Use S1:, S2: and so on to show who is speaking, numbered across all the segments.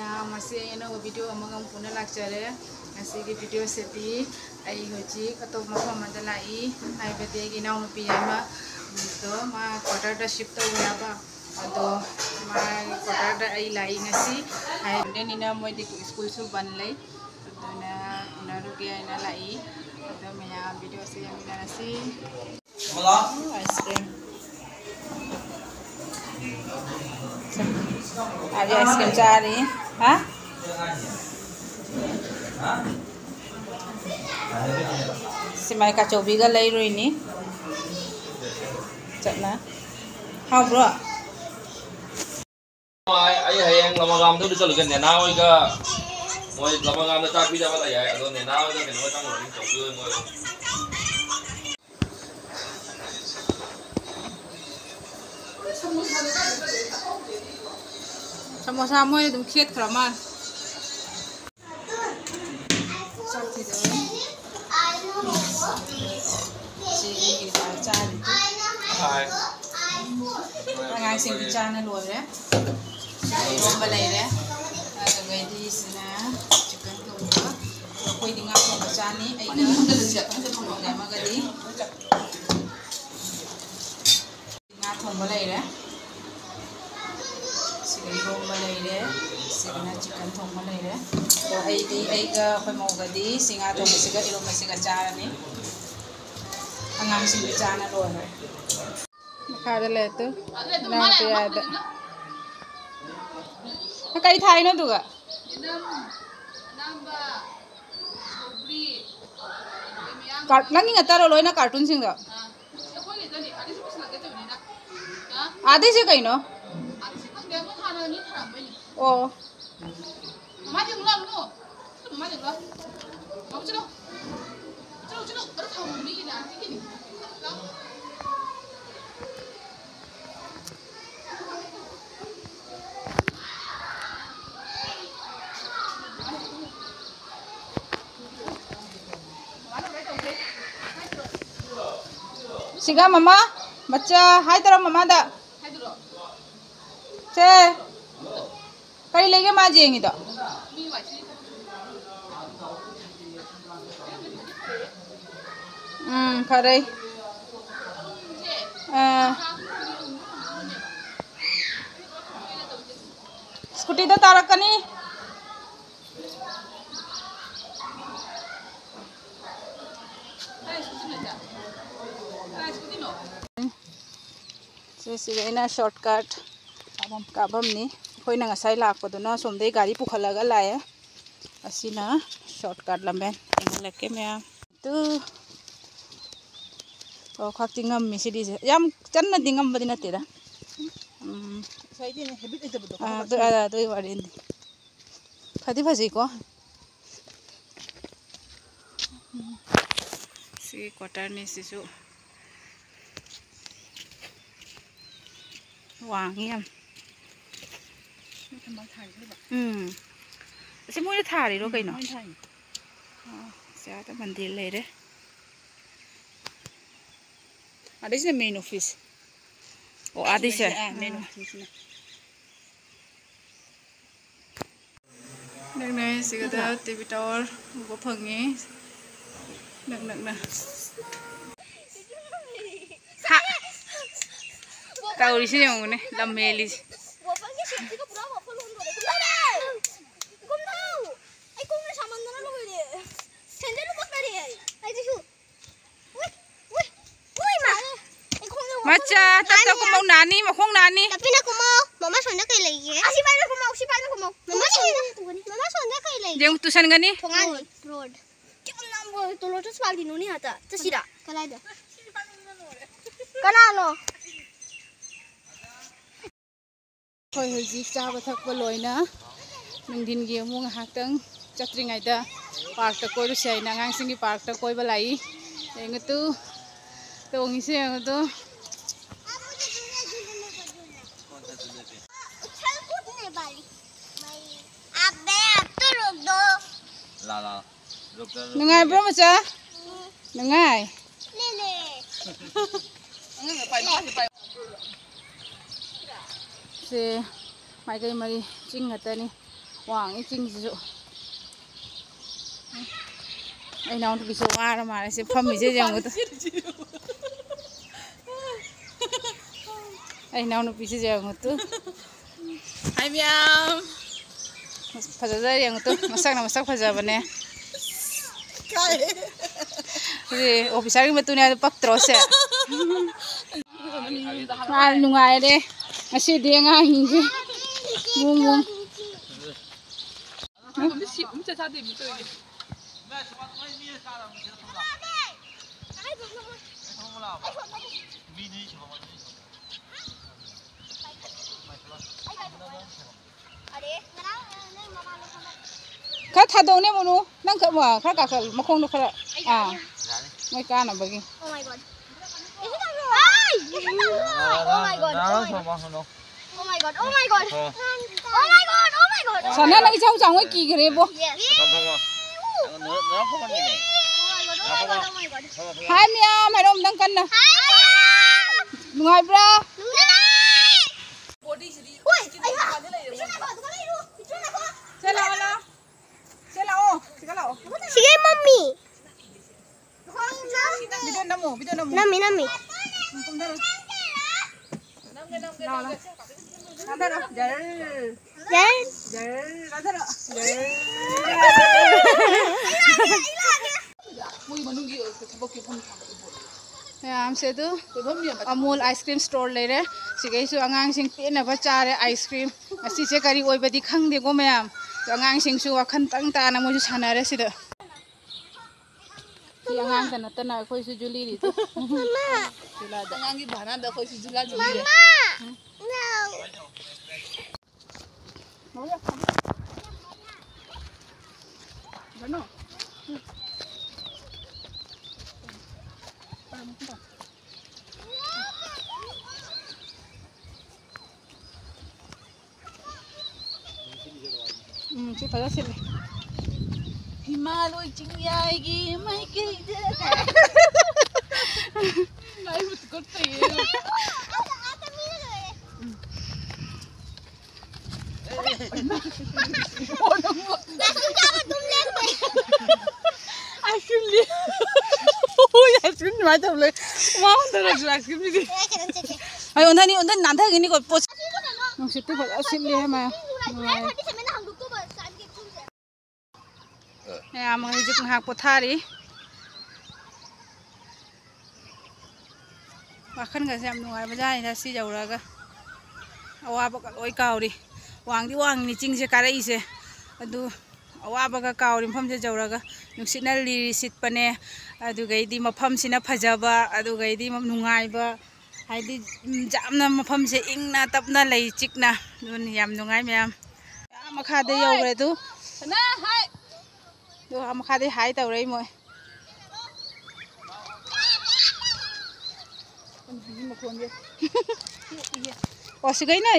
S1: Ma'am अनौब video पुनः लाचरे की video से हजी अतोप मफम लाई इनाउनुपी तो मा क्वार्टर शिफ्ट तौबा अदो मा क्वार्टर लाई मोदी स्कूल बन लाई उनरुगे लाई मैम वीडियो से आइसक्रीम आज आइसक्रीम चाह रही हाँ सिमाई का चौबीगा लई रोइनी चलना हाँ ब्रो
S2: आई हयेंग लमगाम तो चलुगे नेना होइगा मोय लमगाम दा चापी जाबा ला याय अदो नेना होइगा केनो तांग रोइंग चौबी मोय
S1: समोसा मोय दुम खेत खरमा अगांसिंग चाना लोरे रोम्बा लेरे अगैदी सिना चिकन थोंबा कोइदि nga थोंबा चानी आइना मगदी nga थोंबा लेरे सिगै रोम्बा लेरे सिगना चिकन थोंबा लेरे तो आइदी आइगा खमौगदी सिंगा थोंबा सिगा इरोम्बा सिगा चारनी अगांसिंग चाना लोरे खादे लेते ना पे याद कई थाई ना दुगा कार्ट लंगी ngata ro loina cartoon sing da आधे से कई नो ओ सिगा मम्मा बच्चा हाय तरह मम्मा दा से कई लेके मां जेंगी तो खरे स्कूटी तो तारकनी शॉर्टकट काबमनी अखोइना ngasai लाकपदुना सोमदे गाड़ी पुखलागा लाए असिना शॉर्टकट लंबे लेके मैम तु ओ खातिंगम मिसिदी याम चन्ना दिंगम बदिना तेरा साइडी ने हैबिट इजबदो तो वारिन फदी फजी को सी क्वार्टर ने सिसु वांगी हम से मोय थारी रो कइनो से आटा मंदिर ले रे आदि से मेन ऑफिस ओ आदि से मेन ऑफिस ने नगने सिगदा टीवी टावर गो फंगी नगनगना ताउरी से ने लमेली Macha, tata kumau nani, makong nani.
S3: Tapi na kumau, mama sonda kay lagi. Asi paano kumau, Mama sonda kay lagi.
S1: Jeng tusan gani?
S3: Pongan road. Kung nambo tulo to spaldi nuni hata. Tasira. Kalada. Kanano?
S1: Hoy hoji chaba thakpa loina. Nungdin gi mu ngahakang chatringai da park ta koiru sai na ngang singi park ta koi balai. Engatu tongi se engatu Nengai bro macha? Nengai.
S3: Lele.
S1: Se mai kai mari ching ngata ni Wang चिंगसिसु ai nào bị số ba mà sẽ phâm bị chơi giang ai nào nó bị chơi giang tu hai miam phải chơi giang tu masak phải chơi bane thì officer cái tu này bắt trò xe ai nungai đấy masih dia ngang gì ngung ngung khá thà đâu nè monu năng khởi mà khá cả khởi mà không được khởi à mấy ca nào vậy
S3: Oh my god. Is it a roll? Oh my god. Oh my god. Oh my god. Oh my god. Oh my god. Oh my god.
S1: sao nè cái trong trong cái kỳ cái bố
S3: Yes. Oh my god. Oh my god.
S1: hai miam hai đồng đang cân nè ngoài bra xe lao
S3: Sige mommy.
S1: video namu
S3: Nami nami.
S1: हम से तो Amul ice cream store ले रहे सिगई सु अंगांग सिंग pen अब चारे ice cream असी से करी ओइबदी खंगदे गो मैम तो अंगांग सिंग सु वखन तंग ताना मोजु सानारे सिदा कि अंगांग तना तना कोई सु जुली री तो जुला दा अंगांग की भाना दा कोई सु जुला जुली रे
S3: No.
S1: बनो chị phải ra xin này Himalaya chính ai ghi mấy cái này một con tiền 아이스크림 많이 잡을래? 와, 혼자 아이스크림 이게. 아니, 온다니 난타기니 거 뽀. 역시 또 벌써 실례해 마. 야, 뭐 이제 그냥 포타리. 와큰 거 참 누가 바자니 다시 자우라가. 아와버가 로이 가오리. 왕니 찡세 까라이세. 아두 아와버가 가오리 펌세 자우라가. 육시나 리시트pane adugaidi mafamsina phajaba adugaidi nungaiba haidi jamna mafamse ingna tapna lei chikna dun yam nungai myam amakhade yogre du na hai du amakhade hai tawrei moi Wasigai na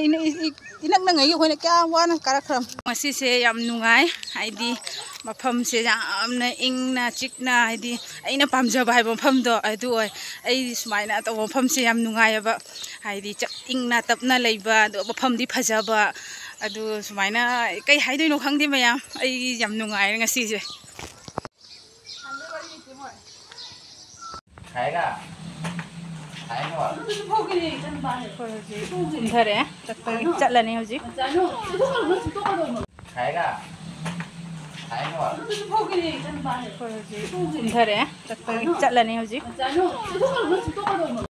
S1: inak na ngai khoi na kya wana karakram masi se yam nungai haidi mafam se jamna ingna chikna haidi aina pamjaba hai mafam do adu oi ai sumaina to mafam se yam nungai ba haidi chak ingna tapna leiba do mafam di phajaba adu sumaina kai haidoi no khangdi mayam ai yam nungai ngasi se
S2: khaiga
S1: इधर है चल नहीं हो जी
S2: खाएगा
S1: इधर है चल नहीं हो जी